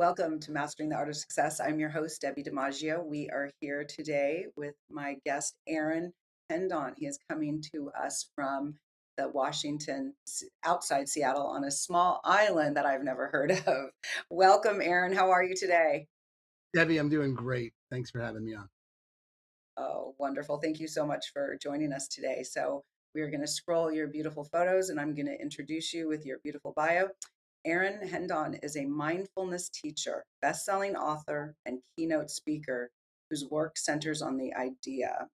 Welcome to Mastering the Art of Success. I'm your host, Debbie DiMaggio. We are here today with my guest, Aaron Hendon. He is coming to us from the Washington, outside Seattle, on a small island that I've never heard of. Welcome, Aaron. How are you today? Debbie, I'm doing great. Thanks for having me on. Oh, wonderful. Thank you so much for joining us today. So, we are going to scroll your beautiful photos and I'm going to introduce you with your beautiful bio. Aaron Hendon is a mindfulness teacher, best-selling author, and keynote speaker whose work centers on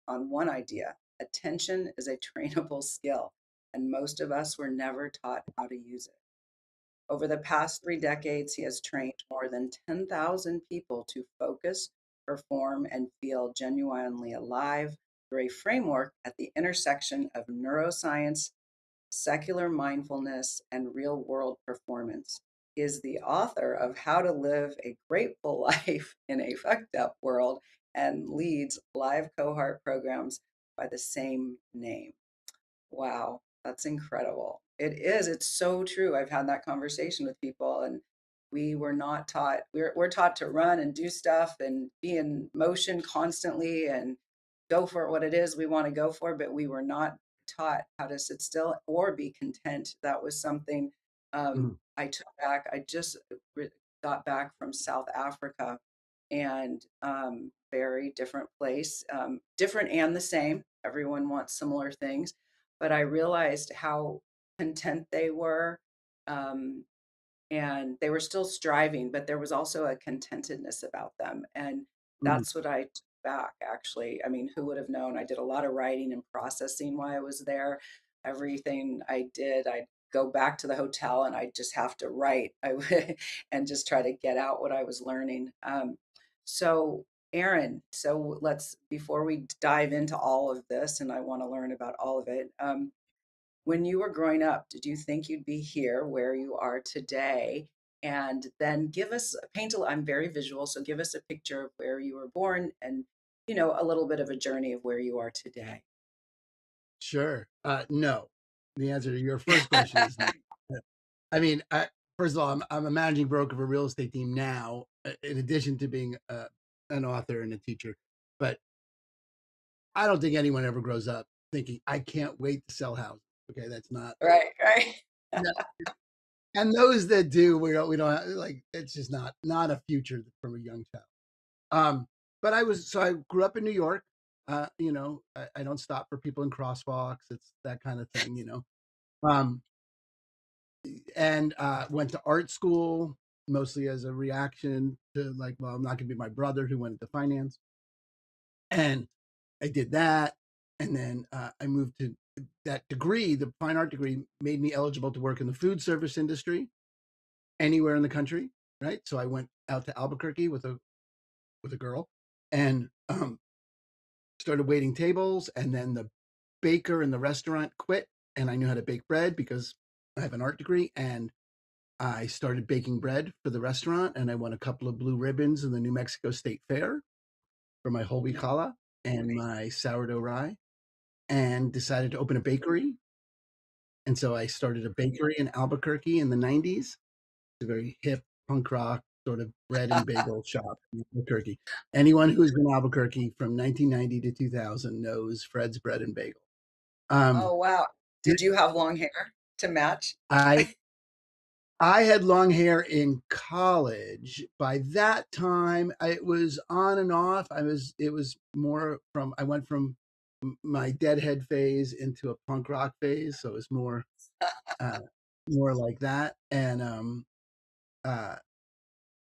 on one idea. Attention is a trainable skill, and most of us were never taught how to use it. Over the past 3 decades, he has trained more than 10,000 people to focus, perform, and feel genuinely alive through a framework at the intersection of neuroscience, secular mindfulness, and real world performance. He is the author of How to Live a Grateful Life in a Fucked Up World and leads live cohort programs by the same name. Wow, that's incredible. It is. It's so true. I've had that conversation with people, and we were not taught. We're taught to run and do stuff and be in motion constantly and go for what it is we want to go for, but we were not taught how to sit still or be content. That was something Mhm. I took back. I just got back from South Africa, and very different place, different and the same. Everyone wants similar things, but I realized how content they were. Um, and they were still striving, but there was also a contentedness about them. And Mhm. that's what I took back, actually. I mean, who would have known? I did a lot of writing and processing while I was there. Everything I did, I'd go back to the hotel and I'd just have to write I would, and just try to get out what I was learning. So, Aaron, so let's, before we dive into all of this, and I want to learn about all of it, when you were growing up, did you think you'd be here where you are today? And then give us paint a, I'm very visual, so give us a picture of where you were born and, a little bit of a journey of where you are today. Sure. No. The answer to your first question is no. I mean, first of all, I'm a managing broker of a real estate team now, in addition to being an author and a teacher. But I don't think anyone ever grows up thinking, I can't wait to sell houses. Okay, that's not. Right, right. No. And those that do, we don't have, like, it's just not a future from a young child. Um, but I grew up in New York. I don't stop for people in crosswalks. It's that kind of thing. Um, and went to art school mostly as a reaction to, like, well, I'm not going to be my brother who went into finance, and I did that, and then I moved to that degree. The fine art degree made me eligible to work in the food service industry anywhere in the country, right? So I went out to Albuquerque with a girl, and started waiting tables, and then the baker in the restaurant quit, and I knew how to bake bread because I have an art degree, and I started baking bread for the restaurant, and I won a couple of blue ribbons in the New Mexico State Fair for my whole wheat challah and Nice. my sourdough rye, and decided to open a bakery. And so I started a bakery in Albuquerque in the 90s. It's a very hip punk rock sort of bread and bagel shop in Albuquerque. Anyone who's been in Albuquerque from 1990 to 2000 knows Fred's Bread and Bagel. Um, Oh, wow. Did you have long hair to match? I I had long hair in college. By that time, it was on and off. It was more from, I went from my deadhead phase into a punk rock phase. So it was uh, more like that. And uh,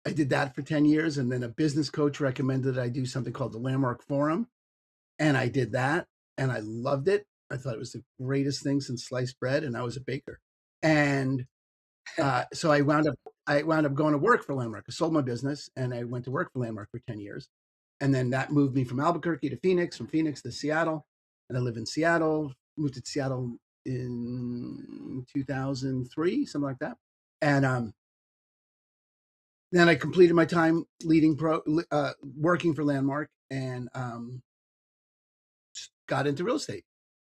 I did that for 10 years. And then a business coach recommended I do something called the Landmark Forum. And I did that and I loved it. I thought it was the greatest thing since sliced bread. And I was a baker. And so I wound up going to work for Landmark. I sold my business and I went to work for Landmark for 10 years. And then that moved me from Albuquerque to Phoenix, from Phoenix to Seattle. And I live in Seattle, moved to Seattle in 2003, something like that. And then I completed my time working for Landmark, and got into real estate.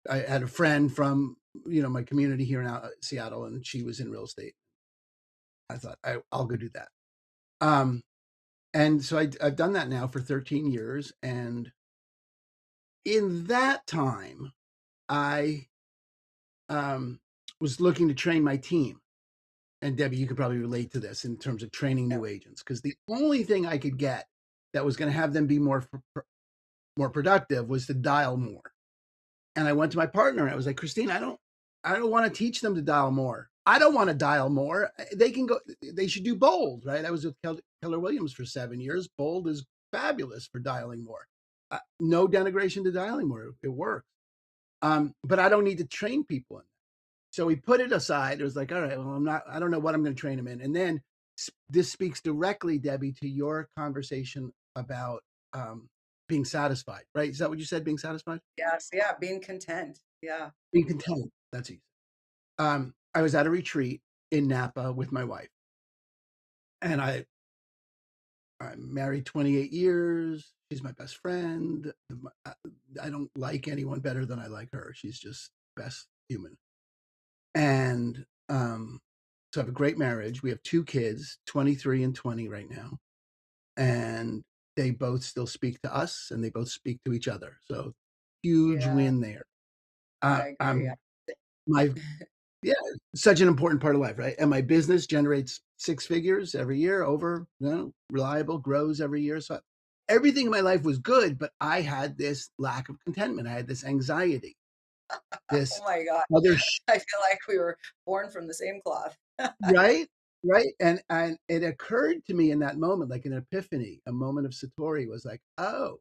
I had a friend from my community here in Seattle, and she was in real estate. I thought I'll go do that. Um, and so I've done that now for 13 years. And in that time, I um, was looking to train my team. And Debbie, you could probably relate to this in terms of training Yeah. new agents, because the only thing I could get that was going to have them be more productive was to dial more. And I went to my partner and I was like, Christine, I don't want to teach them to dial more. I don't want to dial more. They can go, they should do bold, right? I was with Keller Williams for 7 years. Bold is fabulous for dialing more. No denigration to dialing more. It works. But I don't need to train people in. So we put it aside. It was like, all right, well, I don't know what I'm going to train them in. And then this speaks directly, Debbie, to your conversation about being satisfied, right? Is that what you said? Being satisfied? Yes. Yeah. Being content. Yeah. Being content. That's easy. I was at a retreat in Napa with my wife, and I'm married 28 years. She's my best friend. I don't like anyone better than I like her. She's just best human. And so I have a great marriage. We have two kids, 23 and 20 right now. And they both still speak to us and they both speak to each other. So huge Yeah. win there. I agree. I'm my Yeah, such an important part of life, right? And my business generates six figures every year, over, reliable, grows every year. So everything in my life was good, but I had this lack of contentment. I had this anxiety, Oh this my God. other I feel like we were born from the same cloth. right, right. And it occurred to me in that moment, like an epiphany, a moment of satori, was like, oh,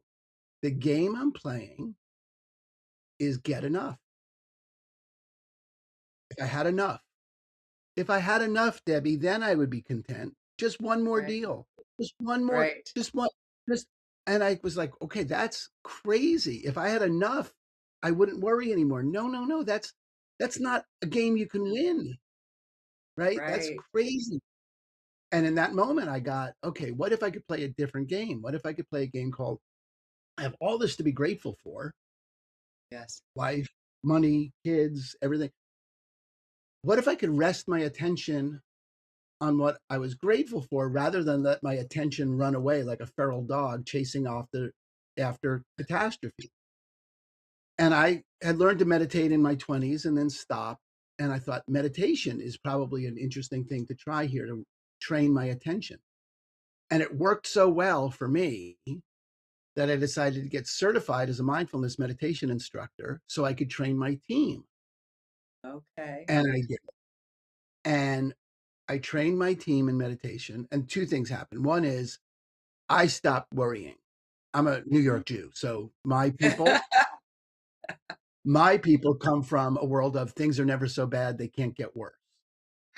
the game I'm playing is get enough. If I had enough, If I had enough, Debbie, then I would be content. Just one more Right. deal. Just one more, Right. just one, just and I was like, okay, that's crazy. If I had enough, I wouldn't worry anymore. No, no, no. That's not a game you can win, right? That's Right. crazy. And in that moment, I got, okay, what if I could play a different game? What if I could play a game called I have all this to be grateful for, Yes. life, money, kids, everything. What if I could rest my attention on what I was grateful for rather than let my attention run away like a feral dog chasing off the after catastrophe. And I had learned to meditate in my 20s and then stopped. And I thought meditation is probably an interesting thing to try here to train my attention. And it worked so well for me that I decided to get certified as a mindfulness meditation instructor so I could train my team. Okay. And I did. And I trained my team in meditation. And two things happened. One is I stopped worrying. I'm a New Mhm. York Jew, so my people come from a world of things are never so bad they can't get worse.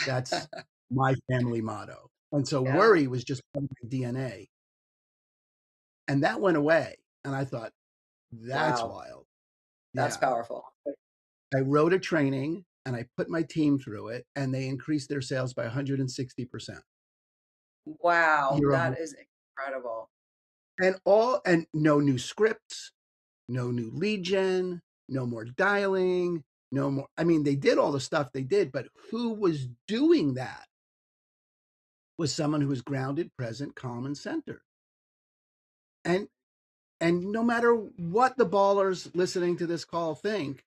That's my family motto. And so Yeah. worry was just part of my DNA. And that went away. And I thought, that's Wow. wild. That's Yeah. powerful. I wrote a training and I put my team through it and they increased their sales by 160% Wow. year over. That is incredible. And no new scripts, no new lead gen, no more dialing, no more. I mean, they did all the stuff they did, but who was doing that was someone who was grounded, present, calm, and centered. And and no matter what the ballers listening to this call think,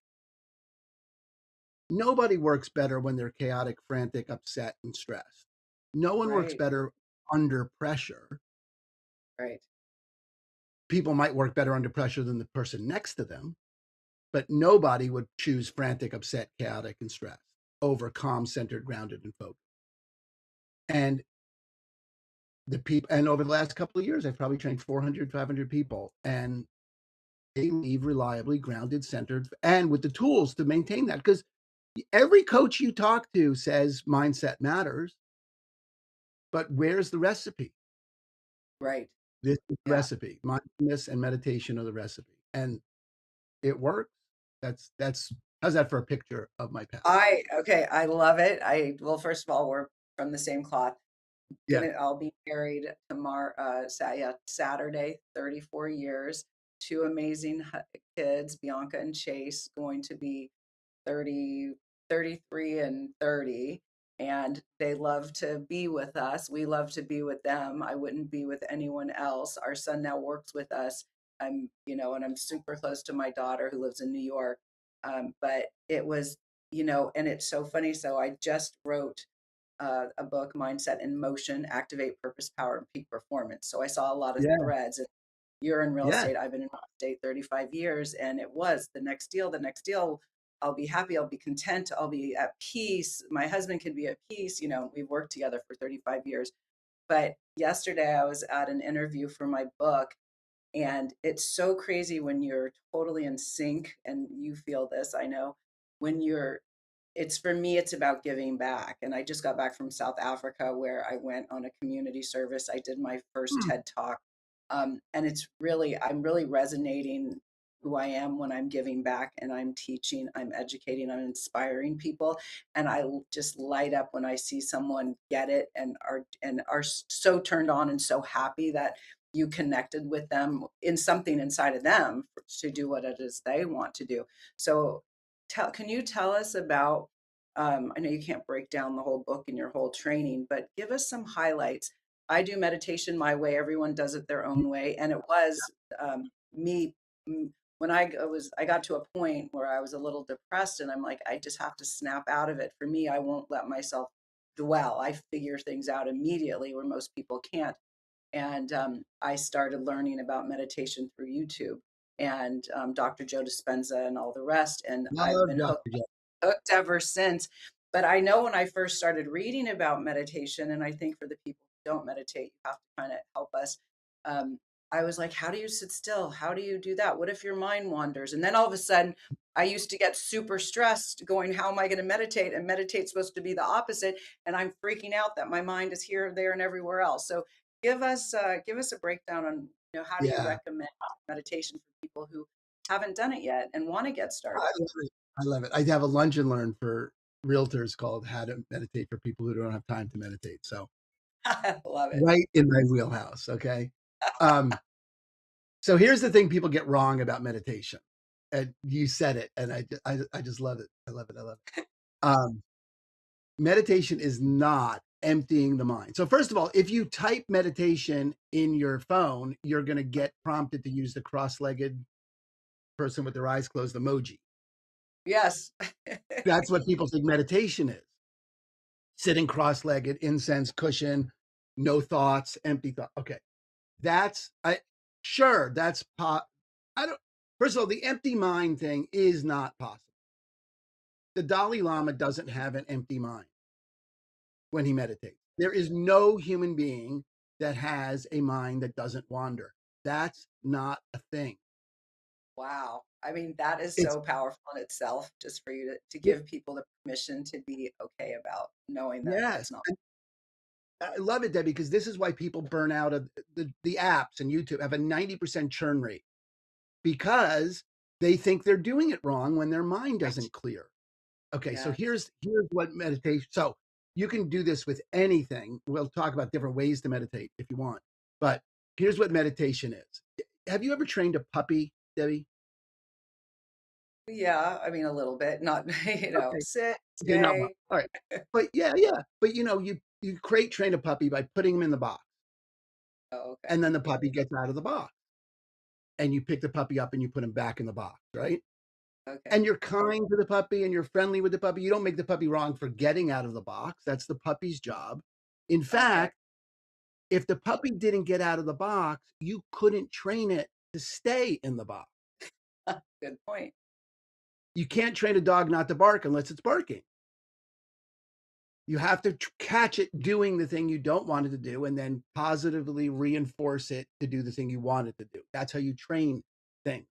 nobody works better when they're chaotic, frantic, upset, and stressed. No one works Right. better under pressure. Right. People might work better under pressure than the person next to them, but nobody would choose frantic, upset, chaotic, and stressed over calm, centered, grounded, and focused. And over the last couple of years, I've probably trained 400, 500 people, and they leave reliably grounded, centered, and with the tools to maintain that. Because every coach you talk to says mindset matters, but where's the recipe? Right. This is the Yeah. recipe. Mindfulness and meditation are the recipe, and it works. That's how's that for a picture of my path? Okay. I love it. Well, first of all, we're from the same cloth. Yeah, I'll be married tomorrow, yeah, Saturday, 34 years. Two amazing kids, Bianca and Chase, going to be 30, 33 and 30. and they love to be with us. We love to be with them. I wouldn't be with anyone else. Our son now works with us. And I'm super close to my daughter who lives in New York. But it was, and it's so funny. So I just wrote a book, Mindset in Motion, Activate Purpose, Power, and Peak Performance. So I saw a lot of Yeah. threads. You're in real Yeah. estate. I've been in real estate 35 years, and it was the next deal, the next deal. I'll be happy. I'll be content. I'll be at peace. My husband can be at peace. We've worked together for 35 years. But yesterday I was at an interview for my book, and it's so crazy when you're totally in sync, and you feel this, I know, when you're it's for me, it's about giving back. And I just got back from South Africa where I went on a community service. I did my first Hmm. TED talk. And I'm really resonating who I am when I'm giving back and I'm teaching, I'm educating, I'm inspiring people. And just light up when I see someone get it and are so turned on and so happy that you connected with them in something inside of them to do what it is they want to do. So can you tell us about, I know you can't break down the whole book and your whole training, but give us some highlights. I do meditation my way. Everyone does it their own way. And it was me when I got to a point where I was a little depressed and I'm like, I just have to snap out of it. For me, I won't let myself dwell. I figure things out immediately where most people can't. And I started learning about meditation through YouTube and Dr. Joe Dispenza and all the rest. And I've Love been Dr. Joe. hooked ever since. But I know when I first started reading about meditation, and I think for the people who don't meditate, you have to kind of help us. Um, I was like, how do you sit still? How do you do that? What if your mind wanders? And then all of a sudden, I used to get super stressed going, how am I going to meditate? And meditate's supposed to be the opposite. And I'm freaking out that my mind is here, there, and everywhere else. So give us a breakdown on, how do you Yeah. recommend meditation for people who haven't done it yet and want to get I started? love it. I love it. I have a lunch and learn for realtors called How to Meditate for People Who Don't Have Time to Meditate. So Love it. right in my wheelhouse. Okay. Um, so here's the thing people get wrong about meditation. And you said it, and I just love it. I love it. I love it. Um, meditation is not emptying the mind. So first of all, if you type meditation in your phone, you're going to get prompted to use the cross-legged person with their eyes closed emoji. Yes. That's what people think meditation is. Sitting cross-legged, incense cushion, no thoughts, empty thought. Okay. That's I sure that's I don't first of all, the empty mind thing is not possible. The Dalai Lama doesn't have an empty mind when he meditates. There is no human being that has a mind that doesn't wander. That's not a thing. Wow. I mean, that is It's so powerful in itself, just for you to yeah, give people the permission to be okay about knowing that yes. that's not. And I love it, Debbie, because this is why people burn out of the apps and YouTube have a 90% churn rate because they think they're doing it wrong when their mind Right. doesn't clear. Okay, so Yes. here's what meditation. So you can do this with anything. We'll talk about different ways to meditate if you want. But here's what meditation is. Have you ever trained a puppy, Debbie? Yeah. I mean, a little bit, not, Okay, sit, okay, not much. stay. All right, but yeah, yeah. But you crate train a puppy by putting him in the box, Oh, okay. and then the puppy gets out of the box, and you pick the puppy up and you put him back in the box, right? Okay. And you're kind to the puppy and you're friendly with the puppy. You don't make the puppy wrong for getting out of the box. That's the puppy's job. In Okay. fact, if the puppy didn't get out of the box, you couldn't train it to stay in the box. Good point. You can't train a dog not to bark unless it's barking. You have to catch it doing the thing you don't want it to do and then positively reinforce it to do the thing you want it to do. That's how you train things.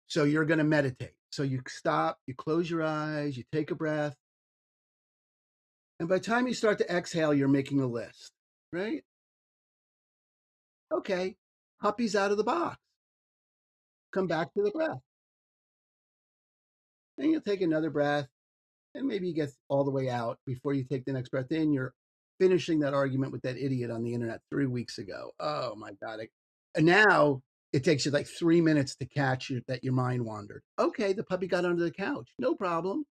So you're going to meditate. So you stop, you close your eyes, you take a breath. And by the time you start to exhale, you're making a list, right? Okay, puppy's out of the box. Come back to the breath. Then you'll take another breath and maybe you get all the way out before you take the next breath in. You're finishing that argument with that idiot on the internet 3 weeks ago. Oh my God. And now it takes you like 3 minutes to catch that your mind wandered. Okay, the puppy got under the couch. No problem.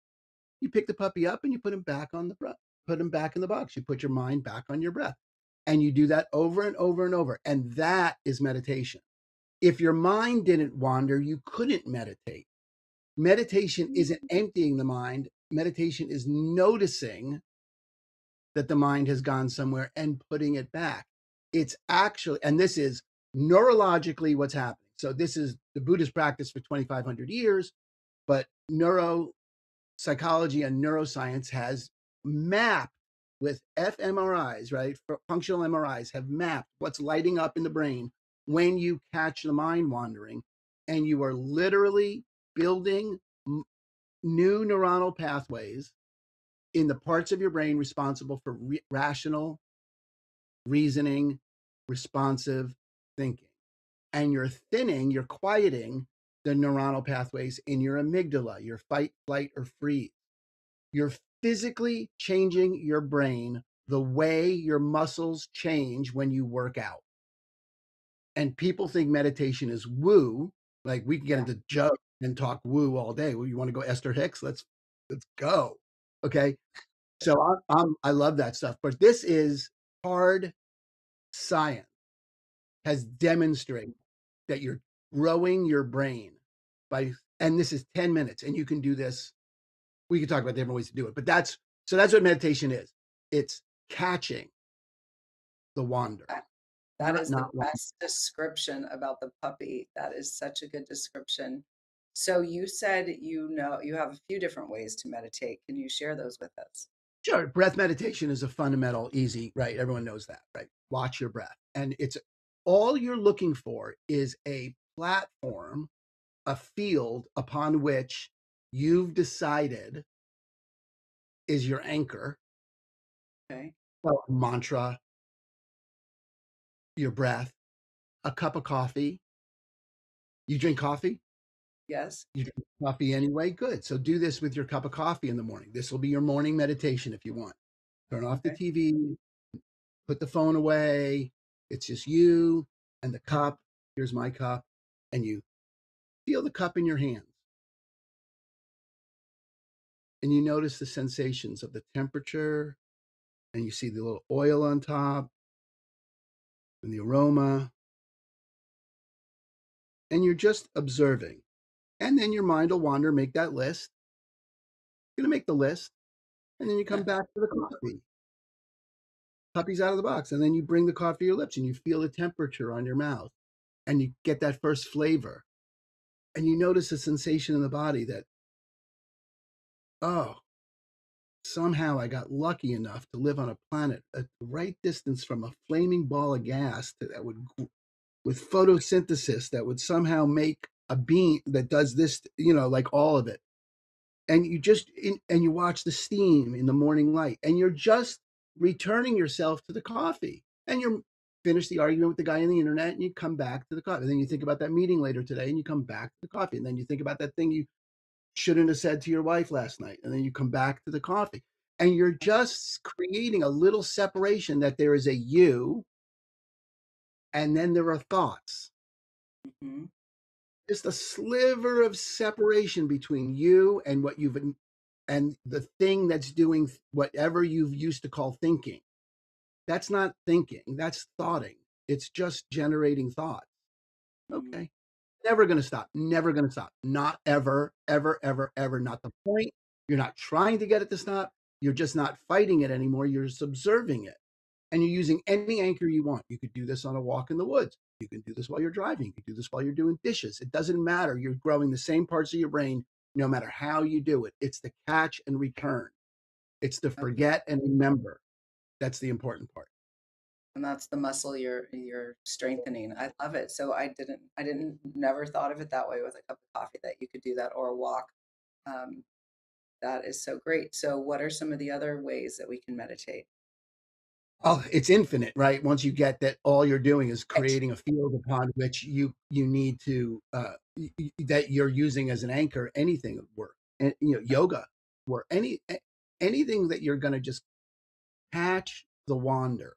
You pick the puppy up and you put him back on the put him back in the box. You put your mind back on your breath. And you do that over and over and over. And that is meditation. If your mind didn't wander, you couldn't meditate. Meditation isn't emptying the mind. Meditation is noticing that the mind has gone somewhere and putting it back. It's actually, and this is neurologically what's happening. So this is the Buddhist practice for 2,500 years, but neuropsychology and neuroscience has mapped with fMRIs, right? Functional MRIs have mapped what's lighting up in the brain when you catch the mind wandering, and you are literally building new neuronal pathways in the parts of your brain responsible for rational reasoning, responsive thinking. And you're quieting the neuronal pathways in your amygdala, your fight, flight, or freeze. You're physically changing your brain the way your muscles change when you work out. And people think meditation is woo. Like we can get Yeah. into Joe and talk woo all day. Well, you want to go Esther Hicks? Let's go. Okay. So I love that stuff. But this is hard science has demonstrated that you're growing your brain by, and this is 10 minutes, and you can do this. We can talk about different ways to do it, but that's what meditation is. It's catching the wander, That, that not is the not wander. best description about the puppy. That is such a good description. So you said you have a few different ways to meditate. Can you share those with us? Sure, breath meditation is a fundamental, easy, right? Everyone knows that, right? Watch your breath, and it's all you're looking for is a platform, a field upon which you've decided is your anchor, Okay. well, mantra, your breath, a cup of coffee. You drink coffee? Yes. You drink coffee anyway? Good. So do this with your cup of coffee in the morning. This will be your morning meditation if you want. Turn off the Okay. TV, put the phone away. It's just you and the cup. Here's my cup. And you feel the cup in your hands. And you notice the sensations of the temperature. And you see the little oil on top and the aroma. And you're just observing. And then your mind will wander, make that list. You're going to make the list. And then you come back to the coffee. Puppy's out of the box. And then you bring the coffee to your lips and you feel the temperature on your mouth and you get that first flavor. And you notice a sensation in the body that, oh, somehow I got lucky enough to live on a planet at the right distance from a flaming ball of gas that would, with photosynthesis, that would somehow make a bean that does this, like all of it. And you watch the steam in the morning light and you're just returning yourself to the coffee and you're finish the argument with the guy on the internet and you come back to the coffee. And then you think about that meeting later today and you come back to the coffee. And then you think about that thing you shouldn't have said to your wife last night. And then you come back to the coffee. And you're just creating a little separation that there is a you and then there are thoughts. Hmm. Just a sliver of separation between you and what you've and the thing that's doing whatever you've used to call thinking. That's not thinking, that's thoughting. It's just generating thoughts. Hmm. Okay. Never going to stop. Never going to stop. Not ever, ever, ever, ever. Not the point. You're not trying to get it to stop. You're just not fighting it anymore. You're just observing it. And you're using any anchor you want. You could do this on a walk in the woods. You can do this while you're driving. You can do this while you're doing dishes. It doesn't matter. You're growing the same parts of your brain no matter how you do it. It's the catch and return. It's the Okay. forget and remember. That's the important part. And that's the muscle you're strengthening. I love it. So I didn't never thought of it that way with a cup of coffee that you could do that or a walk. Um, that is so great. So what are some of the other ways that we can meditate? Oh, it's infinite, right? Once you get that, all you're doing is Right. creating a field upon which you need to that you're using as an anchor. Anything would work, and yoga, or anything that you're going to just catch the wander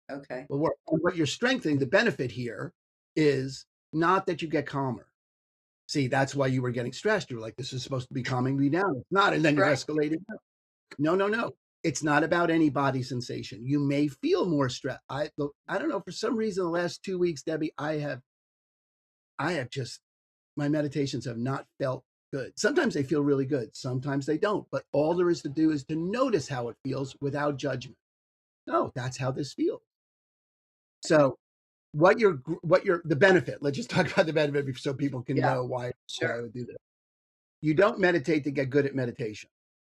Okay. will work. And what you're strengthening, the benefit here is not that you get calmer. See, that's why you were getting stressed. You were like, this is supposed to be calming me down. It's not. And then you've Right. escalated. No, no, no. It's not about any body sensation. You may feel more stress. I don't know. For some reason, the last 2 weeks, Debbie, I have just my meditations have not felt good. Sometimes they feel really good. Sometimes they don't. But all there is to do is to notice how it feels without judgment. No, that's how this feels. So what your the benefit? Let's just talk about the benefit so people can Yeah, know why I sure. would do this. You don't meditate to get good at meditation.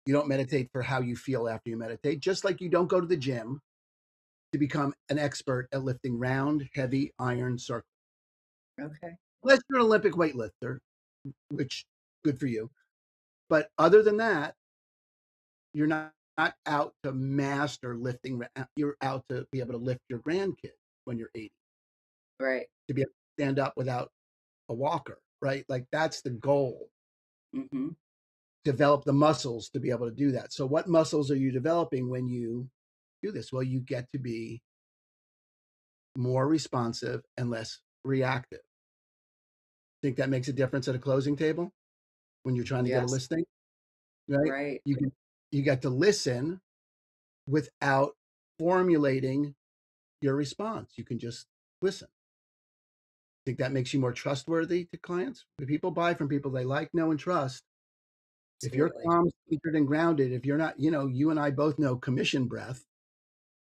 You don't meditate for how you feel after you meditate, just like you don't go to the gym to become an expert at lifting round, heavy iron circles. Okay. Unless you're an Olympic weightlifter, which good for you. But other than that, you're not out to master lifting. You're out to be able to lift your grandkid when you're 80, Right. to be able to stand up without a walker, right? Like that's the goal. Mm-hmm. Develop the muscles to be able to do that. So, what muscles are you developing when you do this? Well, you get to be more responsive and less reactive. Think that makes a difference at a closing table when you're trying to get a Yes. listing, right? Right. You get to listen without formulating your response. You can just listen. Think that makes you more trustworthy to clients? When people buy from people they like, know, and trust, if you're Absolutely. calm, centered, and grounded, if you're not, you and I both know commission breath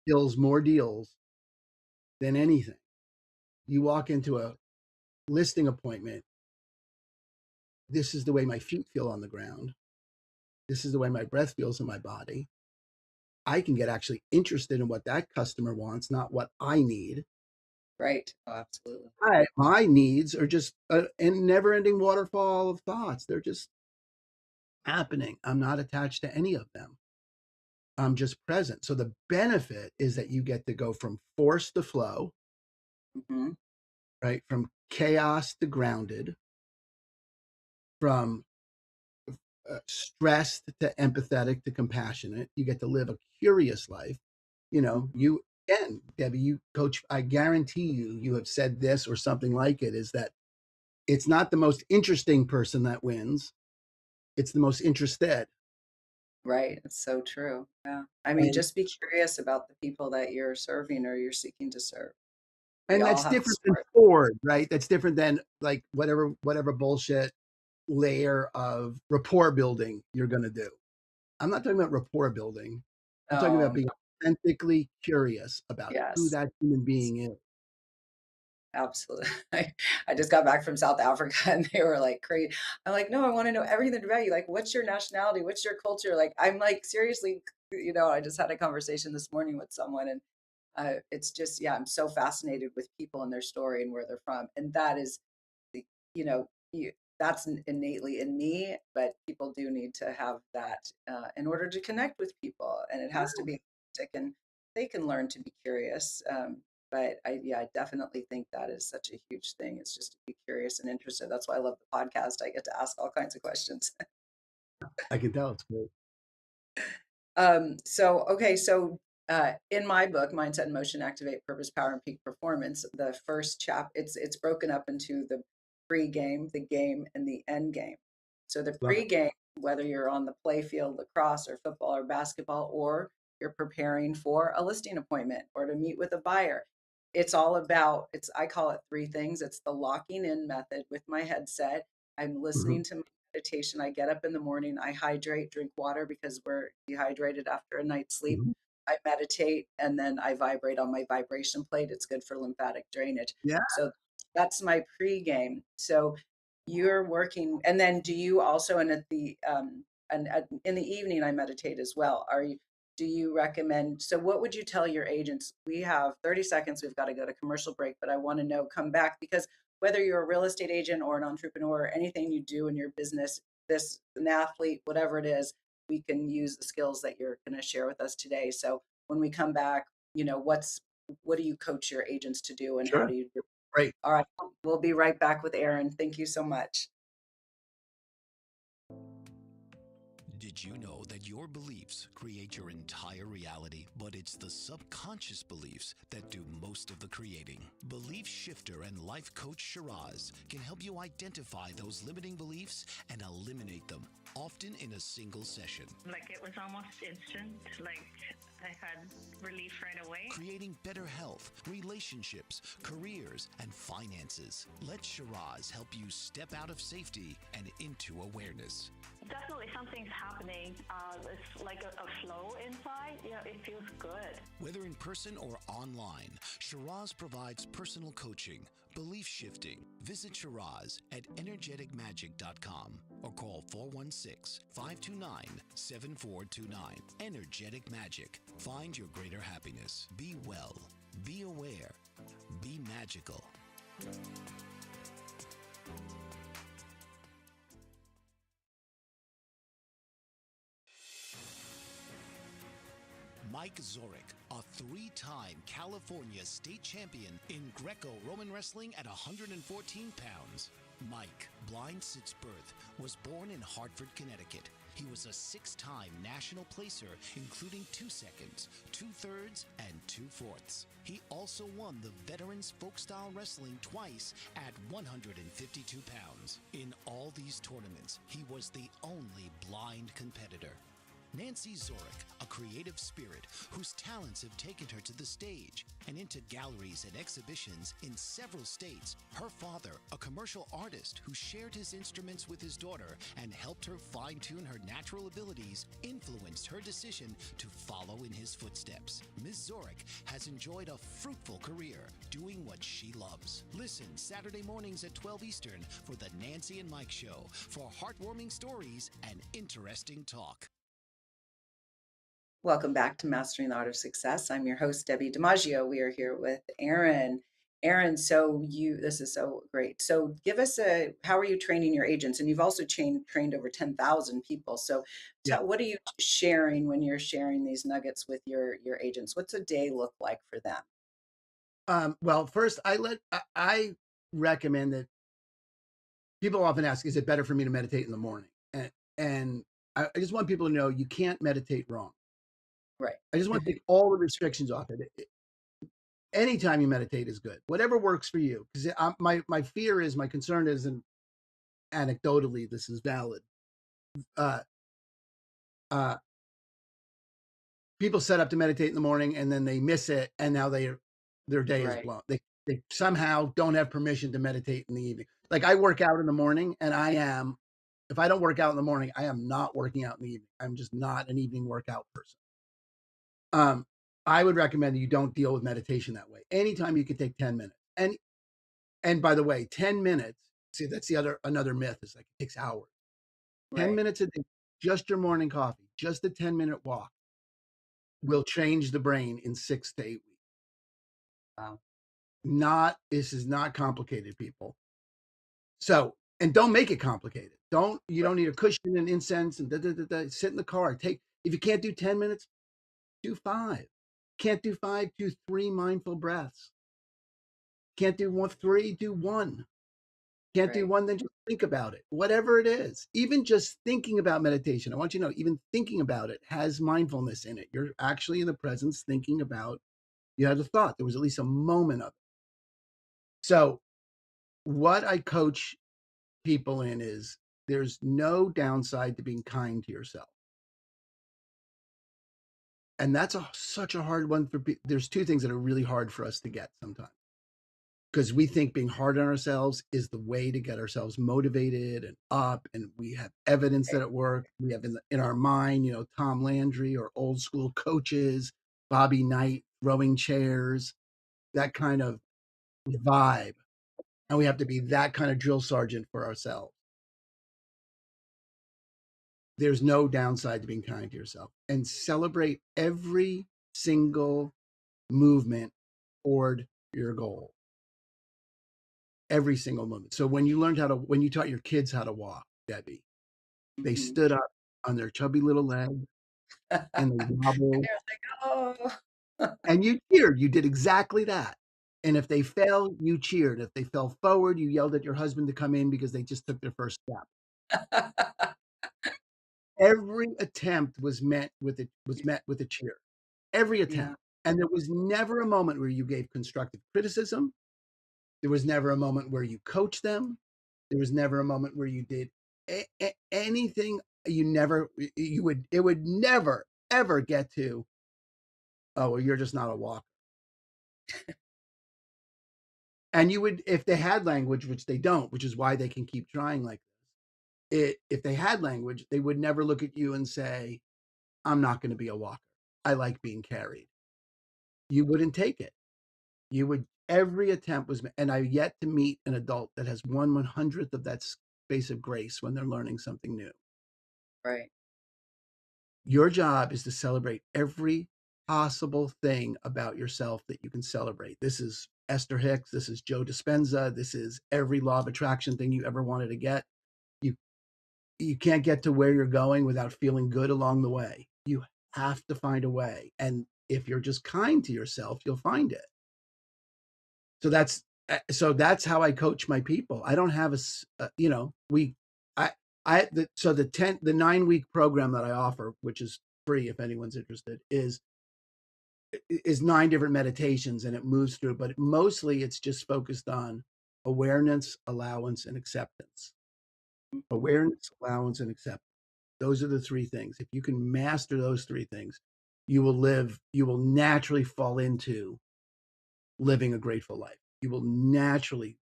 kills more deals than anything. You walk into a listing appointment, this is the way my feet feel on the ground. This is the way my breath feels in my body. I can get actually interested in what that customer wants, not what I need. Right. Oh, absolutely. My needs are just a never ending waterfall of thoughts. They're just happening. I'm not attached to any of them. I'm just present. So the benefit is that you get to go from force to flow, Mm-hmm. right? From chaos to grounded, from stressed to empathetic to compassionate. You get to live a curious life. Mm-hmm. You again, Debbie, you coach, I guarantee you have said this or something like it is that it's not the most interesting person that wins, it's the most interested. Right. It's so true. Yeah. I mean, And just be curious about the people that you're serving or you're seeking to serve. We and all that's have a different than story. Ford, right? That's different than like whatever bullshit layer of rapport building you're going to do. I'm not talking about rapport building. I'm talking about Oh, being authentically curious about who yes. that human being is. Absolutely. I just got back from South Africa and they were like crazy. I'm like, no, I want to know everything about you. Like, what's your nationality? What's your culture? Like, I'm like, seriously, I just had a conversation this morning with someone and it's just, yeah, I'm so fascinated with people and their story and where they're from. And that is, you know, you, that's innately in me, but people do need to have that in order to connect with people. And it has to be authentic and they can learn to be curious. But I definitely think that is such a huge thing. It's just to be curious and interested. That's why I love the podcast. I get to ask all kinds of questions. I can tell it's great. So in my book, Mindset in Motion, Activate Purpose, Power, and Peak Performance, the first it's broken up into the pre-game, the game, and the end game. So the Love it. pre-game, whether you're on the play field, lacrosse or football or basketball, or you're preparing for a listing appointment or to meet with a buyer, it's all about I call it three things. It's the locking in method with my headset. I'm Mhm, listening to meditation. I get up in the morning, I hydrate, drink water because we're dehydrated after a night's sleep. mhm. I meditate and then I vibrate on my vibration plate. It's good for lymphatic drainage. Yeah, So that's my pregame. So you're working, and then do you also, and at the in the evening I meditate as well. Do you recommend, so what would you tell your agents? We have 30 seconds, we've got to go to commercial break, but I want to know, come back, because whether you're a real estate agent or an entrepreneur, anything you do in your business, this an athlete, whatever it is, we can use the skills that you're going to share with us today. So when we come back, what do you coach your agents to do and how sure. do you do? Great. All right, we'll be right back with Aaron. Thank you so much. Did you know that your beliefs create your entire reality, but it's the subconscious beliefs that do most of the creating? Belief shifter and life coach Shiraz can help you identify those limiting beliefs and eliminate them, often in a single session. Like it was almost instant, like I had relief right away. Creating better health, relationships, careers, and finances. Let Shiraz help you step out of safety and into awareness. Definitely something's happening. It's like a flow inside. It feels good. Whether in person or online, Shiraz provides personal coaching, belief shifting. Visit Shiraz at energeticmagic.com or call 416-529-7429. Energetic Magic. Find your greater happiness. Be well. Be aware. Be magical. Mike Zorek, a three-time California state champion in Greco-Roman wrestling at 114 pounds. Mike, blind since birth, was born in Hartford, Connecticut. He was a six-time national placer, including 2 seconds, 2/3, and 2/4. He also won the Veterans Folk-Style Wrestling twice at 152 pounds. In all these tournaments, he was the only blind competitor. Nancy Zorek, a creative spirit whose talents have taken her to the stage and into galleries and exhibitions in several states. Her father, a commercial artist who shared his instruments with his daughter and helped her fine-tune her natural abilities, influenced her decision to follow in his footsteps. Ms. Zorek has enjoyed a fruitful career doing what she loves. Listen Saturday mornings at 12 Eastern for the Nancy and Mike Show for heartwarming stories and interesting talk. Welcome back to Mastering the Art of Success. I'm your host, Debbie DiMaggio. We are here with Aaron. Aaron, this is so great. So give us how are you training your agents? And you've also trained over 10,000 people. So Yeah. what are you sharing when you're sharing these nuggets with your agents? What's a day look like for them? Well, first, I recommend that people often ask, "Is it better for me to meditate in the morning?" And I just want people to know you can't meditate wrong. Right. I just want to take all the restrictions off it. Anytime you meditate is good, whatever works for you. Because my concern is, and anecdotally, this is valid. Uh, uh, People set up to meditate in the morning and then they miss it, and now their day is Right. blown. They somehow don't have permission to meditate in the evening. Like I work out in the morning, and if I don't work out in the morning, I am not working out in the evening. I'm just not an evening workout person. I would recommend that you don't deal with meditation that way. Anytime you can take 10 minutes. And by the way, 10 minutes, see, that's another myth, is like it takes hours. 10 Right. minutes a day, just your morning coffee, just a 10-minute walk will change the brain in 6 to 8 weeks. Wow. This is not complicated, people. So, and don't make it complicated. You don't need a cushion and incense and sit in the car. If you can't do 10 minutes, do 5. Can't do 5, do 3 mindful breaths. Can't do 3, do 1. Can't do Right. 1, then just think about it. Whatever it is, even just thinking about meditation. I want you to know, even thinking about it has mindfulness in it. You're actually in the presence thinking about, you had a thought. There was at least a moment of it. So what I coach people in is there's no downside to being kind to yourself. And that's such a hard one for people. There's 2 things that are really hard for us to get sometimes, because we think being hard on ourselves is the way to get ourselves motivated and up. And we have evidence that it works. We have in our mind, Tom Landry or old school coaches, Bobby Knight, throwing chairs, that kind of vibe. And we have to be that kind of drill sergeant for ourselves. There's no downside to being kind to yourself, and celebrate every single movement toward your goal. Every single movement. So when you taught your kids how to walk, Debbie, they Mhm. stood up on their chubby little legs and they wobbled, They're like, oh. and you cheered. You did exactly that. And if they fell, you cheered. If they fell forward, you yelled at your husband to come in because they just took their first step. every attempt was met with a cheer. Every Yeah. attempt. And there was never a moment where you gave constructive criticism. There was never a moment where you coached them. There was never a moment where you did anything. You never, you would, it would never, ever get to, oh, well, you're just not a walker. And you would, if they had language, which they don't, which is why they can keep trying like this. If they had language, they would never look at you and say, I'm not going to be a walker. I like being carried. You wouldn't take it. You would, every attempt was, and I've yet to meet an adult that has 1/100th of that space of grace when they're learning something new. Right. Your job is to celebrate every possible thing about yourself that you can celebrate. This is Esther Hicks. This is Joe Dispenza. This is every law of attraction thing you ever wanted to get. You you can't get to where you're going without feeling good along the way. You have to find a way. And if you're just kind to yourself, you'll find it. So that's how I coach my people. I don't have the 9-week program that I offer, which is free if anyone's interested, is 9 different meditations, and it moves through, but mostly it's just focused on awareness, allowance, and acceptance. Awareness, allowance, and acceptance. Those are the 3 things. If you can master those 3 things, you will naturally fall into living a grateful life. You will naturally,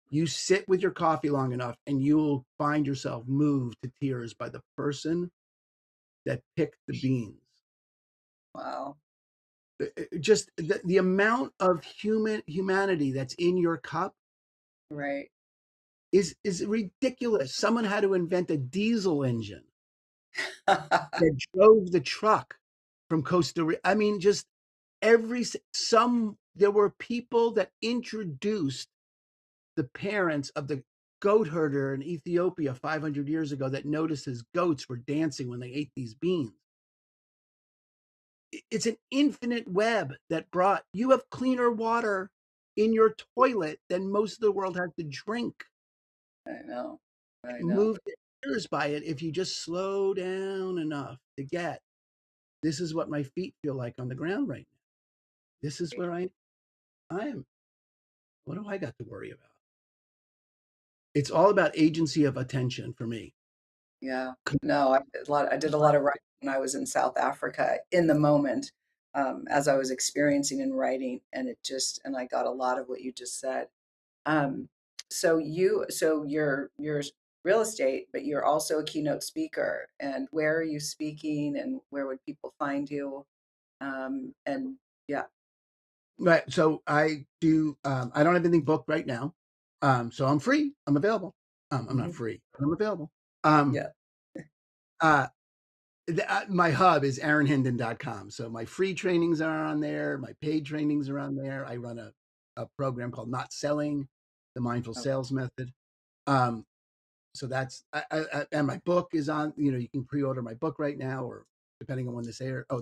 you sit with your coffee long enough and you'll find yourself moved to tears by the person that picked the beans. Wow. Just the amount of humanity that's in your cup Right. is ridiculous. Someone had to invent a diesel engine that drove the truck from Costa Rica. I mean, just there were people that introduced the parents of the goat herder in Ethiopia 500 years ago that noticed his goats were dancing when they ate these beans. It's an infinite web that brought, you have cleaner water in your toilet than most of the world has to drink. I know. I know. Moved years by it if you just slow down enough to get, this is what my feet feel like on the ground right now. This is where I am. What do I got to worry about? It's all about agency of attention for me. Yeah. No, I did a lot of writing when I was in South Africa in the moment, as I was experiencing and writing, and and I got a lot of what you just said. Um, so you're real estate, but you're also a keynote speaker. And where are you speaking, and where would people find you? And yeah. Right. So I do, I don't have anything booked right now. So I'm free. I'm available. I'm not Mhm. free, but I'm available. Um, Yeah. uh, my hub is aaronhendon.com. So my free trainings are on there. My paid trainings are on there. I run a program called Not Selling, the Mindful Oh, Sales Method. Um, so that's, and my book is on, you can pre-order my book right now, or depending on when this air. Oh,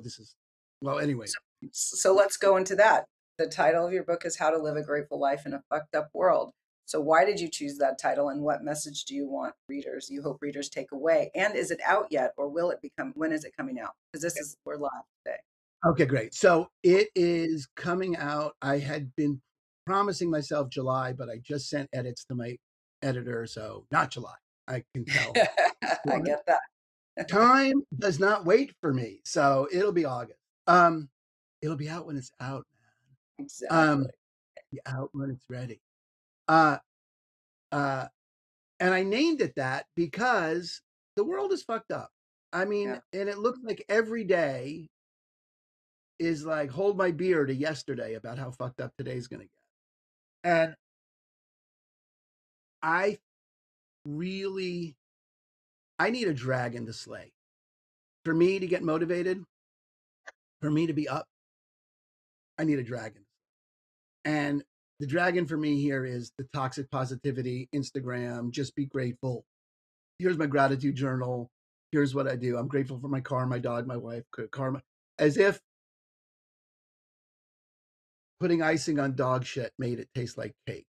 well, anyway. so, so let's go into that. The title of your book is How to Live a Grateful Life in a Fucked Up World. So why did you choose that title, and what message do you hope readers take away? And is it out yet, or when is it coming out? Because we're live today. Okay, great. So it is coming out. I had been promising myself July, but I just sent edits to my editor. So not July. I can tell. I get that. Time does not wait for me. So it'll be August. It'll be out when it's out, man. Exactly. Be out when it's ready. Uh, uh, and I named it that because the world is fucked up. I mean, Yeah. and it looks like every day is like hold my beer to yesterday about how fucked up today's going to get. And I really, I need a dragon to slay. For me to get motivated, for me to be up, I need a dragon. And the dragon for me here is the toxic positivity, Instagram, just be grateful. Here's my gratitude journal. Here's what I do. I'm grateful for my car, my dog, my wife, karma. As if putting icing on dog shit made it taste like cake.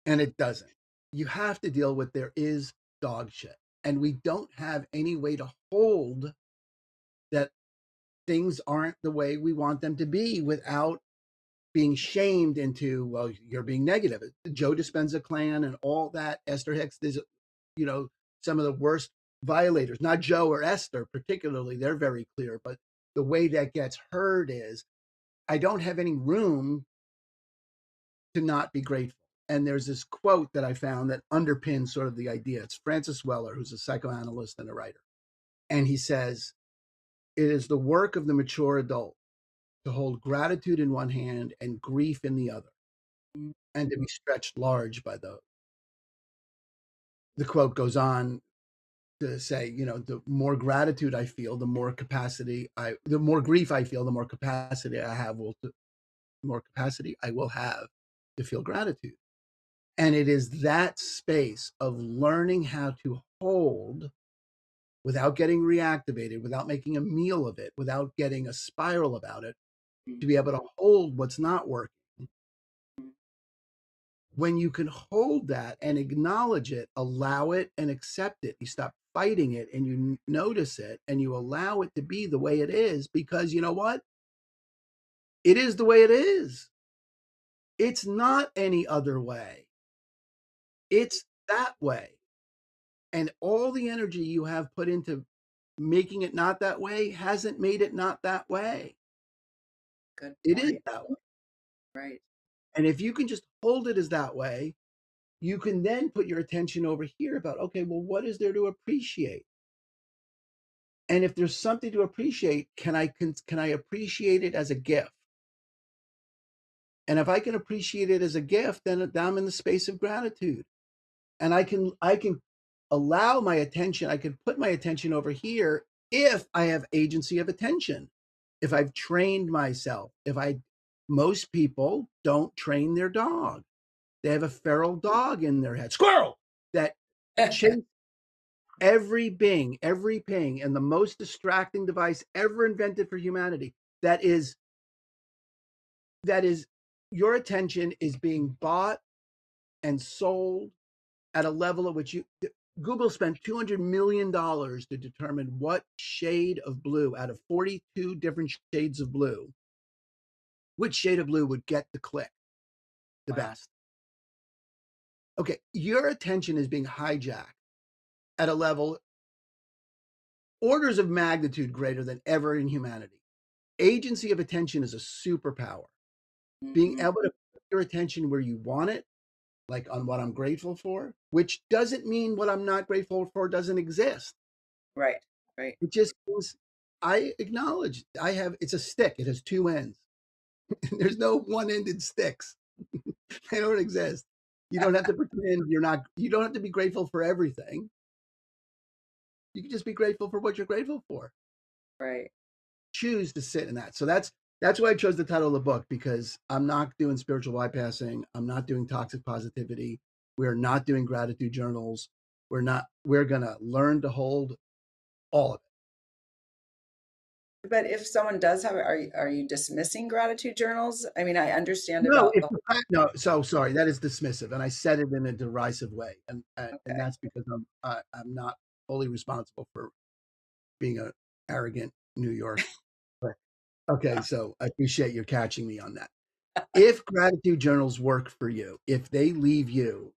And it doesn't. You have to deal with there is dog shit. and we don't have any way to hold that things aren't the way we want them to be without being shamed into, well, you're being negative. Joe Dispenza clan and all that, Esther Hicks, there's, you know, some of the worst violators, not Joe or Esther particularly, they're very clear, but the way that gets heard is, I don't have any room to not be grateful. And there's this quote that I found that underpins sort of the idea. It's Francis Weller, who's a psychoanalyst and a writer. And he says, it is the work of the mature adult to hold gratitude in one hand and grief in the other, and to be stretched large by those. The quote goes on to say, you know, the more gratitude I feel, the more grief I feel, the more capacity I will have to feel gratitude. And it is that space of learning how to hold without getting reactivated, without making a meal of it, without getting a spiral about it, to be able to hold what's not working. When you can hold that and acknowledge it, allow it and accept it, you stop fighting it and you notice it and you allow it to be the way it is, because you know what? It is the way it is. It's not any other way. It's that way. And all the energy you have put into making it not that way hasn't made it not that way. Good It is point. that way. Right. And if you can just hold it as that way, you can then put your attention over here about, okay, well, what is there to appreciate? And if there's something to appreciate, can I appreciate it as a gift? And if I can appreciate it as a gift, then I'm in the space of gratitude. And I can allow my attention, I can put my attention over here if I have agency of attention. If I've trained myself, most people don't train their dog. They have a feral dog in their head, squirrel, that chase every bing, every ping, and the most distracting device ever invented for humanity. That is your attention is being bought and sold at a level at which Google spent $200 million to determine what shade of blue out of 42 different shades of blue, which shade of blue would get the click the Wow. best. Okay, your attention is being hijacked at a level orders of magnitude greater than ever in humanity. Agency of attention is a superpower. Being able to put your attention where you want it, like on what I'm grateful for, which doesn't mean what I'm not grateful for doesn't exist. Right. Right. It just means I acknowledge it's a stick. It has two ends. There's no one-ended sticks. They don't exist. You don't have to pretend you don't have to be grateful for everything. You can just be grateful for what you're grateful for. Right. Choose to sit in that. So that's why I chose the title of the book, because I'm not doing spiritual bypassing. I'm not doing toxic positivity. We're not doing gratitude journals. We're going to learn to hold all of it. But if someone does have, are you dismissing gratitude journals? I mean, I understand No, about if the the fact, no, so sorry, that is dismissive, and I said it in a derisive way, and okay. that's because I'm not fully responsible for being a arrogant New York. Okay, so I appreciate you catching me on that. If gratitude journals work for you, if they leave you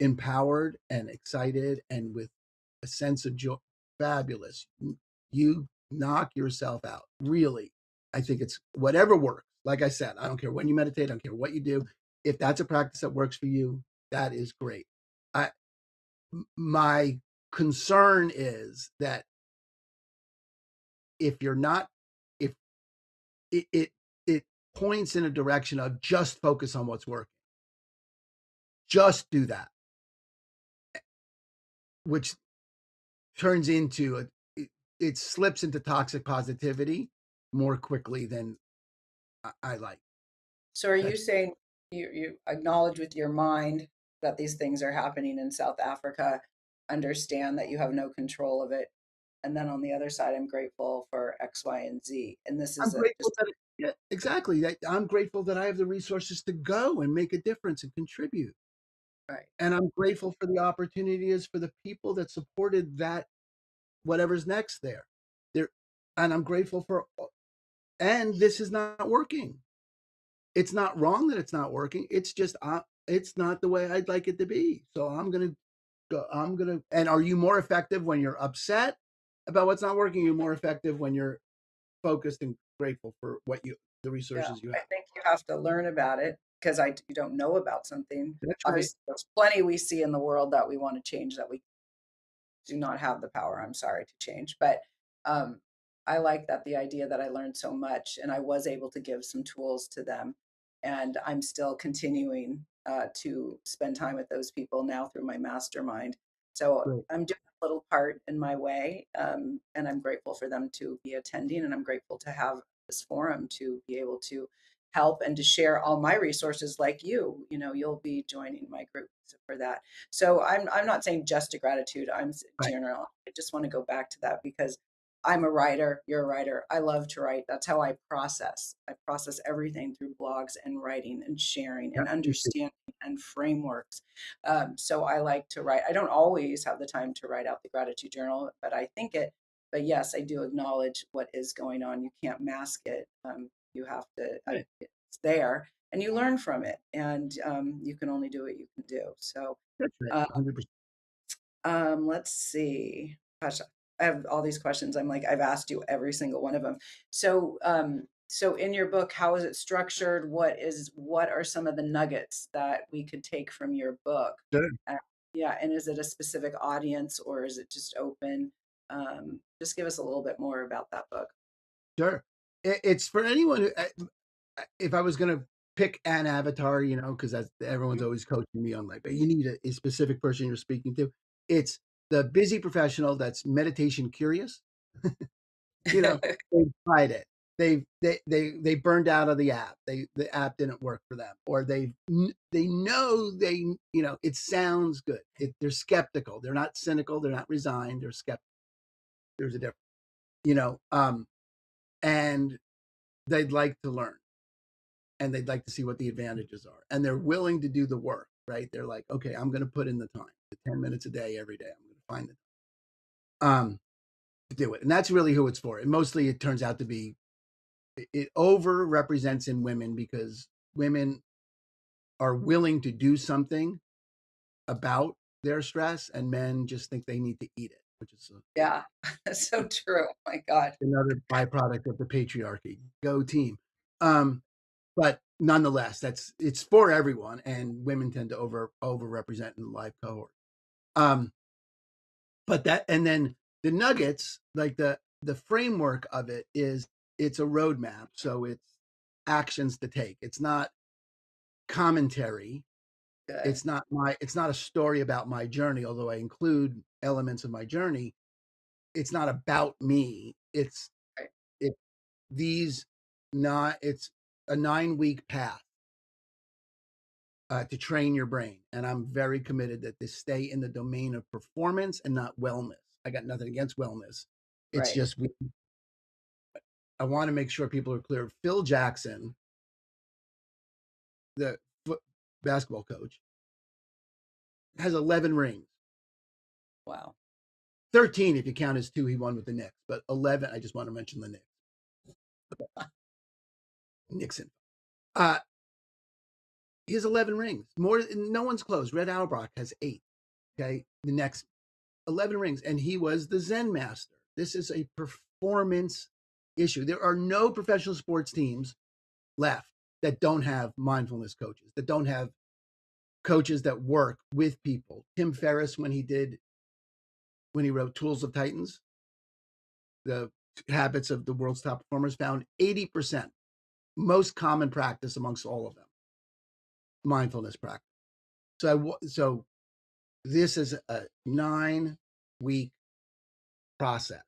empowered and excited and with a sense of joy, fabulous. You knock yourself out. Really, I think it's whatever works. Like I said, I don't care when you meditate, I don't care what you do. If that's a practice that works for you, that is great. I my concern is that if you're not, if it points in a direction of just focus on what's working, just do that, which turns into it slips into toxic positivity more quickly than I like. So are you That's saying you acknowledge with your mind that these things are happening in South Africa, understand that you have no control of it, and then on the other side, I'm grateful for X, Y, and Z. And this I'm is a grateful just that yeah, exactly. I'm grateful that I have the resources to go and make a difference and contribute. Right. And I'm grateful for the opportunity is for the people that supported that, whatever's next there. There, and I'm grateful for, and this is not working. It's not wrong that it's not working. It's just, it's not the way I'd like it to be. So and are you more effective when you're upset about what's not working? You're more effective when you're focused and grateful for the Yeah, resources you I have. think you have to learn about it because you don't know about something. That's right. Obviously, there's plenty we see in the world that we want to change that we do not have the power, I'm sorry, to change. But um, I like that the idea that I learned so much and I was able to give some tools to them. And I'm still continuing to spend time with those people now through my mastermind. So Great. I'm doing a little part in my way. And I'm grateful for them to be attending. And I'm grateful to have this forum to be able to help and to share all my resources like you. You know, you'll be joining my group for that. So I'm not saying just a gratitude. I'm Right. general. I just want to go back to that because I'm a writer. You're a writer. I love to write. That's how I process. I process everything through blogs and writing and sharing Yeah, and me too. understanding and frameworks. So I like to write. I don't always have the time to write out the gratitude journal, but I think it. But yes, I do acknowledge what is going on. You can't mask it. You have to. Right. It's there, and you learn from it, and you can only do what you can do. So That's right. uh, 100%. let's see. Gosh, I have all these questions. I'm like, I've asked you every single one of them. So in your book, how is it structured? What are some of the nuggets that we could take from your book? Sure. Uh, yeah, and is it a specific audience or is it just open? Just give us a little bit more about that book. Sure. It's for anyone who, if I was going to pick an avatar, because that's everyone's Mhm. always coaching me on like, but you need a specific person you're speaking to. It's the busy professional that's meditation curious. You know, they've tried it. They burned out of the app. The app didn't work for them, or they know it sounds good. They're skeptical. They're not cynical. They're not resigned. They're skeptical. There's a difference, you know. And they'd like to learn, and they'd like to see what the advantages are, and they're willing to do the work. Right? They're like, okay, I'm going to put in the time, the 10 minutes a day, every day. I'm going to find it. To do it, and that's really who it's for. And mostly, it turns out to be it over represents in women because women are willing to do something about their stress, and men just think they need to eat it, which is Yeah, that's so true. Oh my God. another byproduct of the patriarchy. Go team. Um, but nonetheless, it's for everyone, and women tend to over represent in the live cohort. Um, but that, and then the nuggets, like the framework of it is, it's a roadmap, so it's actions to take. It's not commentary. Good. It's not a story about my journey, although I include elements of my journey. It's not about me. Right. It these not it's a 9-week path to train your brain, and I'm very committed that this stay in the domain of performance and not wellness. I got nothing against wellness. It's Right. just I want to make sure people are clear. Phil Jackson, the basketball coach, has 11 rings. Wow. 13 if you count his two he won with the Knicks, but 11, I just want to mention the Knicks. Nixon. Uh, he has 11 rings. More, no one's close. Red Auerbach has 8. Okay. The next 11 rings. And he was the Zen master. This is a performance issue. There are no professional sports teams left that don't have mindfulness coaches, that don't have coaches that work with people. Tim Ferriss, when he wrote Tools of Titans, the habits of the world's top performers, found 80% most common practice amongst all of them, mindfulness practice. So this is a 9-week process.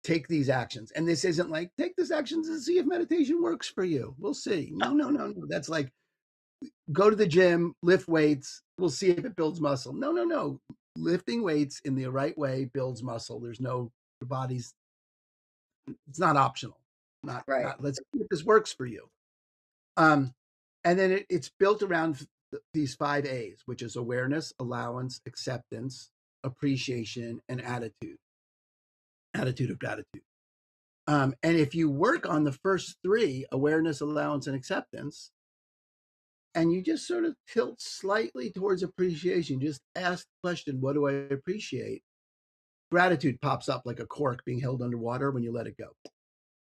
Take these actions, and this isn't like take these actions and see if meditation works for you. We'll see. No. That's like go to the gym, lift weights. We'll see if it builds muscle. No. Lifting weights in the right way builds muscle. There's no the body's. It's not optional. Right. Not. Let's see if this works for you. Um, and then it's built around these 5 A's, which is awareness, allowance, acceptance, appreciation, and attitude of gratitude. And if you work on the first 3, awareness, allowance, and acceptance, and you just sort of tilt slightly towards appreciation, just ask the question, what do I appreciate? Gratitude pops up like a cork being held underwater when you let it go.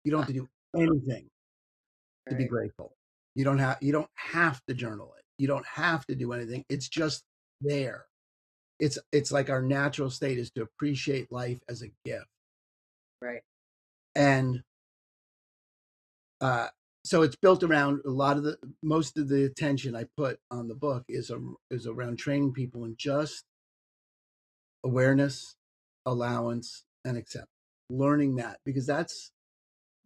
You don't have to do anything to be Right. grateful. You don't have to journal it. You don't have to do anything. It's just there. It's like our natural state is to appreciate life as a gift. Right. And uh, so it's built around most of the attention I put on the book is around training people in just awareness, allowance, and acceptance. Learning that, because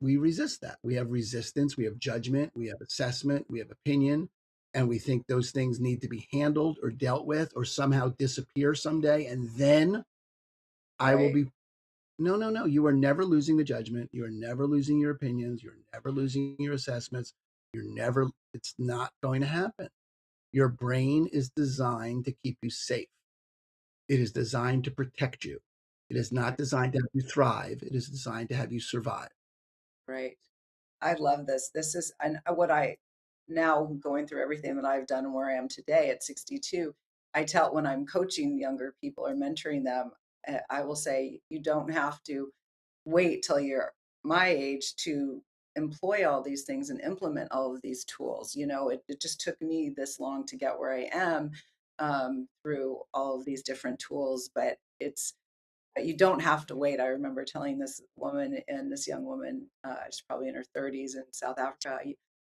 we resist that. We have resistance, we have judgment, we have assessment, we have opinion, and we think those things need to be handled or dealt with or somehow disappear someday. And then I will Right. be, no, no, no. You are never losing the judgment. You are never losing your opinions. You're never losing your assessments. It's not going to happen. Your brain is designed to keep you safe. It is designed to protect you. It is not designed to have you thrive. It is designed to have you survive. Right. I love this. This is and what I now going through everything that I've done and where I am today at 62. I tell when I'm coaching younger people or mentoring them, I will say you don't have to wait till you're my age to employ all these things and implement all of these tools. It just took me this long to get where I am through all of these different tools, but you don't have to wait. I remember telling this young woman, she's probably in her 30s in South Africa,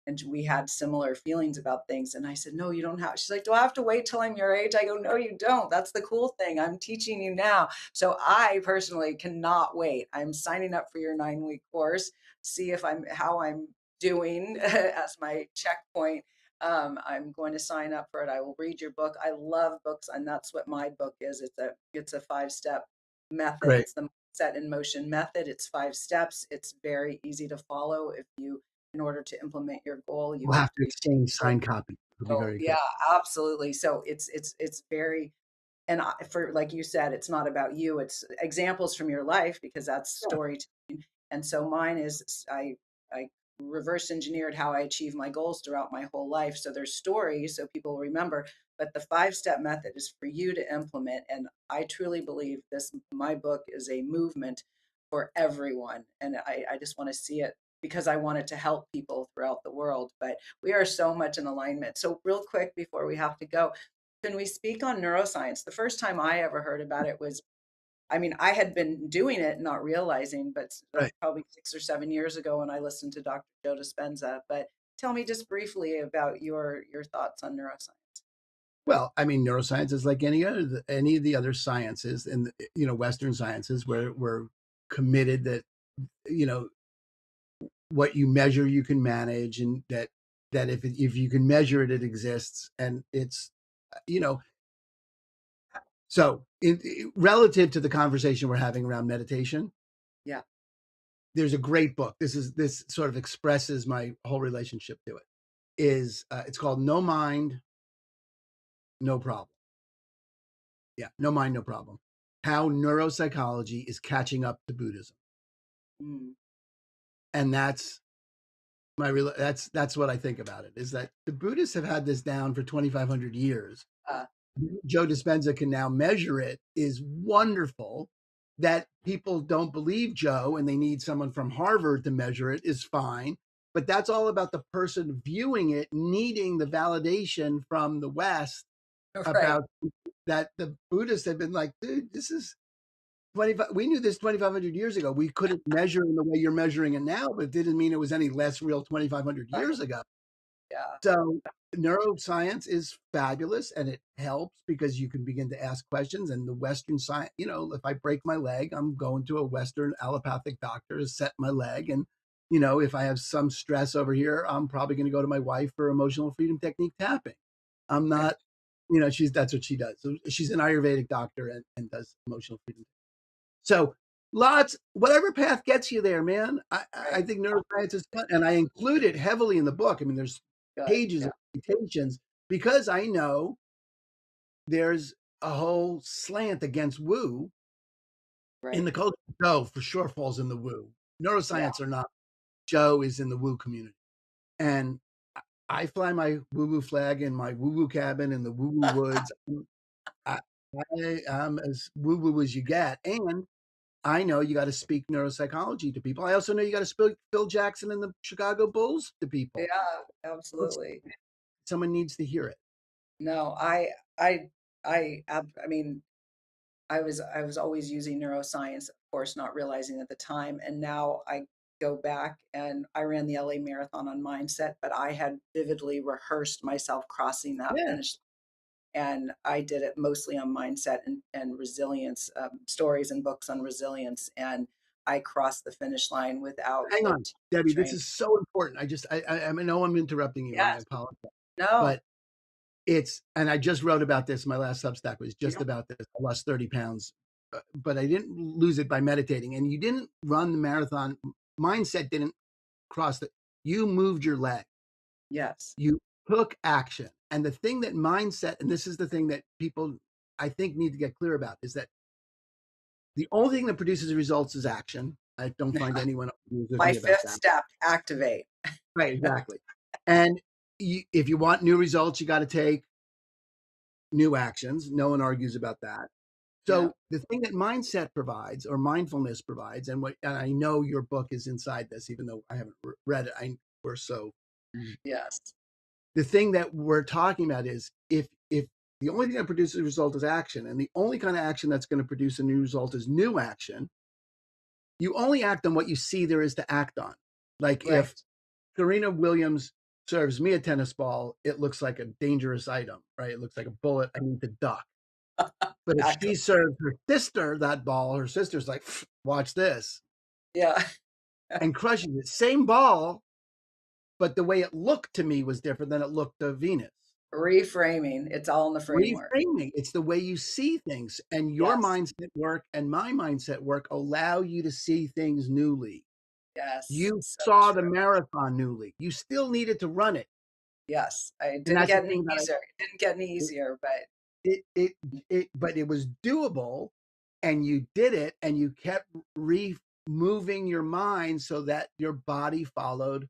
and we had similar feelings about things. And I said, no, you don't have. She's like, do I have to wait till I'm your age? I go, no, you don't. That's the cool thing. I'm teaching you now. So I personally cannot wait. I'm signing up for your 9-week course, see if how I'm doing as my checkpoint. I'm going to sign up for it. I will read your book. I love books, and that's what my book is. It's a 5-step method. Great. It's the Set in Motion method. It's 5 steps. It's very easy to follow. In order to implement your goal, you We'll have have to to be exchange really signed copies. It'll be so very yeah, good. absolutely. So it's very and for like you said, it's not about you. It's examples from your life because that's Yeah. storytelling. And so mine is I reverse engineered how I achieve my goals throughout my whole life. So there's stories so people remember, but the 5-step method is for you to implement. And I truly believe my book is a movement for everyone. And I just want to see it because I want it to help people throughout the world. But we are so much in alignment. So real quick before we have to go, can we speak on neuroscience? The first time I ever heard about it was, I mean, I had been doing it, not realizing, but Right. probably 6 or 7 years ago when I listened to Dr. Joe Dispenza. But tell me just briefly about your thoughts on neuroscience. Well, I mean, neuroscience is like any of the other sciences, and Western sciences, where we're committed that you know what you measure, you can manage, and that if you can measure it, it exists, and it's you know. So, relative to the conversation we're having around meditation, Yeah. there's a great book. This sort of expresses my whole relationship to it. It's called No Mind, No Problem. Yeah, No Mind, No Problem. How neuropsychology is catching up to Buddhism, Mm. and that's what I think about it. Is that the Buddhists have had this down for 2,500 years. Uh, Joe Dispenza can now measure it is wonderful. That people don't believe Joe and they need someone from Harvard to measure it is fine. But that's all about the person viewing it needing the validation from the West right. about that. The Buddhists have been like, dude, this is 25. We knew this 2,500 years ago. We couldn't measure in the way you're measuring it now, but it didn't mean it was any less real 2,500 Right. years ago. Yeah. So neuroscience is fabulous and it helps because you can begin to ask questions. And the Western science, if I break my leg, I'm going to a Western allopathic doctor to set my leg. And, if I have some stress over here, I'm probably going to go to my wife for emotional freedom technique tapping. I'm not, that's what she does. So she's an Ayurvedic doctor and does emotional freedom. So whatever path gets you there, man. I Right. think neuroscience is fun, and I include it heavily in the book. I mean, there's Good. pages Yeah. of citations because I know there's a whole slant against woo in Right. the culture. Joe for sure falls in the woo. Yeah. Neuroscience or not, Joe is in the woo community. And I fly my woo-woo flag in my woo-woo cabin in the woo-woo woods. I, I'm as woo-woo as you get. And I know you got to speak neuropsychology to people. I also know you got to speak Phil Jackson and the Chicago Bulls to people. Yeah, absolutely. Someone needs to hear it. No, I mean, I was always using neuroscience, of course, not realizing at the time. And now I go back and I ran the LA Marathon on mindset, but I had vividly rehearsed myself crossing that Yeah. finish. And I did it mostly on mindset and resilience, stories and books on resilience. And I crossed the finish line without Hang the on, Debbie. This train. is so important. I know I'm interrupting you, and I Yes. apologize. No. But and I just wrote about this. My last Substack was just about this. I lost 30 pounds, but I didn't lose it by meditating. And you didn't run the marathon. Mindset didn't cross it. You moved your leg. Yes. You took action. And the thing that mindset, and this is the thing that people I think need to get clear about, is that the only thing that produces results is action. I don't find anyone who's with My me about fifth that. step, activate. Right, exactly. And if you want new results, you got to take new actions. No one argues about that. So Yeah. the thing that mindset provides or mindfulness provides, and I know your book is inside this, even though I haven't read it. We're so Yes. the thing that we're talking about is if the only thing that produces a result is action, and the only kind of action that's going to produce a new result is new action, you only act on what you see there is to act on. Like Right. if Serena Williams serves me a tennis ball, it looks like a dangerous item, right? It looks like a bullet I need to duck. But if she serves her sister that ball, her sister's like, watch this, Yeah. and crushes it. Same ball, but the way it looked to me was different than it looked to Venus. Reframing. It's all in the framework. Reframing. It's the way you see things. And your Yes. mindset work and my mindset work allow you to see things newly. Yes. You So saw the true. marathon newly. You still needed to run it. Yes. I And didn't that's the get any thing that easier. It didn't get any easier, but but it was doable, and you did it, and you kept moving your mind so that your body followed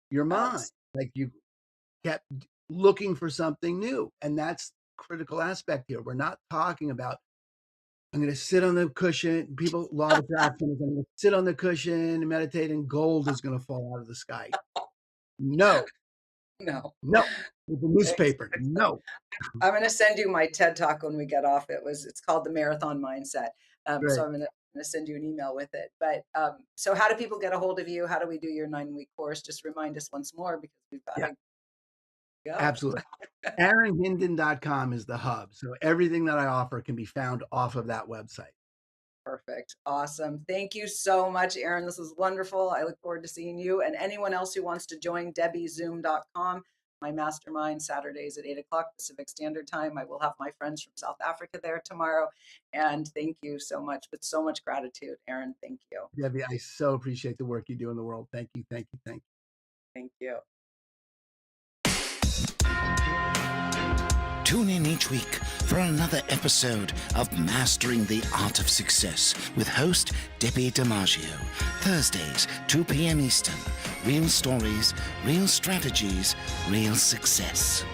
your mind. yes. Like you kept looking for something new. And that's critical aspect here. We're not talking about I'm going to sit on the cushion. People, law of attraction is I'm going to sit on the cushion and meditate, and gold is going to fall out of the sky. No, No. no, with the newspaper. Exactly. No, I'm going to send you my TED talk when we get off. It's called the Marathon Mindset. So right. I'm going to send you an email with it. But so how do people get a hold of you? How do we do your 9-week course? Just remind us once more because we've got Yeah, to go. absolutely. AaronHindon.com is the hub. So everything that I offer can be found off of that website. Perfect. Awesome. Thank you so much, Aaron. This was wonderful. I look forward to seeing you and anyone else who wants to join debbiezoom.com. My mastermind Saturdays at 8:00 Pacific Standard Time. I will have my friends from South Africa there tomorrow. And thank you so much with so much gratitude, Aaron. Thank you. Debbie, I so appreciate the work you do in the world. Thank you, thank you, thank you. Thank you. Tune in each week for another episode of Mastering the Art of Success with host Debbie DiMaggio. Thursdays, 2 p.m. Eastern. Real stories, real strategies, real success.